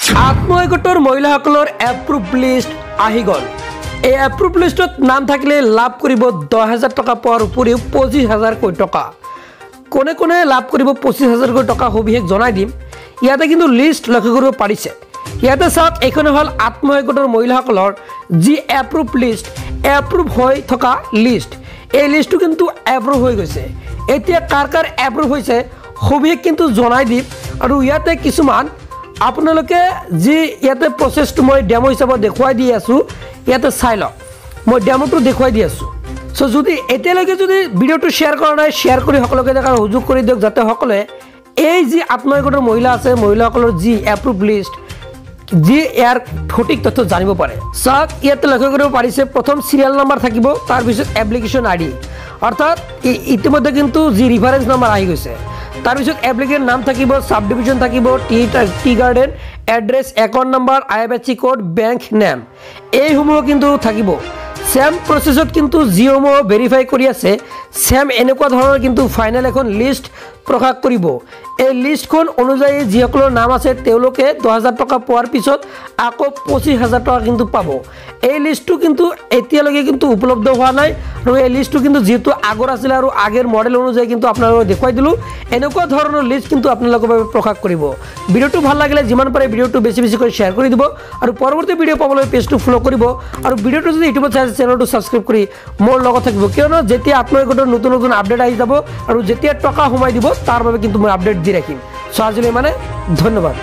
আত্মসহায়ক মহিলাসকলৰ approve list আহি গ'ল। এই এপ্ৰুভ লিষ্টত নাম থাকিলে লাভ কৰিব 10,000 টকা পোৱাৰ উপৰিও 25,000 টকা। কোনে কোনে লাভ কৰিব 25,000 টকা সবিশেষ জনাই দিম। ইয়াতে কিন্তু লিষ্ট লক্ষ্য কৰিব পাৰিছে। ইয়াতে চাওক, এইখনে হ'ল আত্মসহায়ক মহিলাসকলৰ যি এপ্ৰুভ লিষ্ট, এপ্ৰুভ হৈ থকা লিষ্ট। এই লিষ্টটো কিন্তু এপ্ৰুভ হৈ গৈছে। এতিয়া কাৰ কাৰ এপ্ৰুভ হৈছে সবিশেষ কিন্তু জনাই দিম। আৰু ইয়াতে কিছুমান আপোনালোকে যি ইয়াতে প্ৰচেছটো মই ডেমো হিচাপত দেখুৱাই দি আছোঁ, ইয়াতে চাই লওক। মই ডেমোটো দেখুৱাই দি আছোঁ। চ' যদি এতিয়ালৈকে যদি ভিডিঅ'টো শ্বেয়াৰ কৰা নাই, শ্বেয়াৰ কৰি সকলোকে দেখাৰ সুযোগ কৰি দিয়ক, যাতে সকলোৱে এই যি আত্মসহায়ক মহিলা আছে, মহিলাসকলৰ যি এপ্ৰুভ লিষ্ট, যি ইয়াৰ সঠিক তথ্য জানিব পাৰে। চাওক, ইয়াতে লক্ষ্য কৰিব পাৰিছে, প্ৰথম চিৰিয়েল নাম্বাৰ থাকিব, তাৰপিছত এপ্লিকেশ্যন আই ডি, অৰ্থাৎ ইতিমধ্যে কিন্তু যি ৰিফাৰেঞ্চ নাম্বাৰ আহি গৈছে। তাৰপিছত এপ্লিকেণ্ট নাম থাকিব, সাব ডিভিজন থাকিব, tea garden, address, account number, IFSC code, bank name, এইসমূহ কিন্তু থাকিব। ছেম প্ৰচেছত কিন্তু যিসমূহ ভেৰিফাই কৰি আছে, ছেম এনেকুৱা ধৰণৰ কিন্তু ফাইনেল এখন লিষ্ট প্ৰকাশ কৰিব। এই লিষ্টখন অনুযায়ী যিসকলৰ নাম আছে তেওঁলোকে 10,000 টকা পোৱাৰ পিছত আকৌ 25,000 টকা কিন্তু পাব। এই লিষ্টটো কিন্তু এতিয়ালৈকে কিন্তু উপলব্ধ হোৱা নাই। আৰু এই লিষ্টটো কিন্তু যিহেতু আগৰ আছিলে আৰু আগৰ মডেল অনুযায়ী কিন্তু আপোনালোকক দেখুৱাই দিলোঁ। এনেকুৱা ধৰণৰ লিষ্ট কিন্তু আপোনালোকৰ বাবে প্ৰকাশ কৰিব। ভিডিঅ'টো ভাল লাগিলে যিমান পাৰে ভিডিঅ'টো বেছি বেছিকৈ শ্বেয়াৰ কৰি দিব। আৰু পৰৱৰ্তী ভিডিঅ' পাবলৈ পেজটো ফ'ল' কৰিব। আৰু ভিডিঅ'টো যদি ইউটিউবত চাই চেনেলটো ছাবস্ক্ৰাইব কৰি মোৰ লগত থাকিব, কিয়নো যেতিয়া আত্মসহায়ক নতুন নতুন আপডেট আহি যাব আৰু যেতিয়া টকা সোমাই দিব তাৰ বাবে কিন্তু মই আপডেট দি ৰাখিম। চ' আজিলৈ মানে ধন্যবাদ।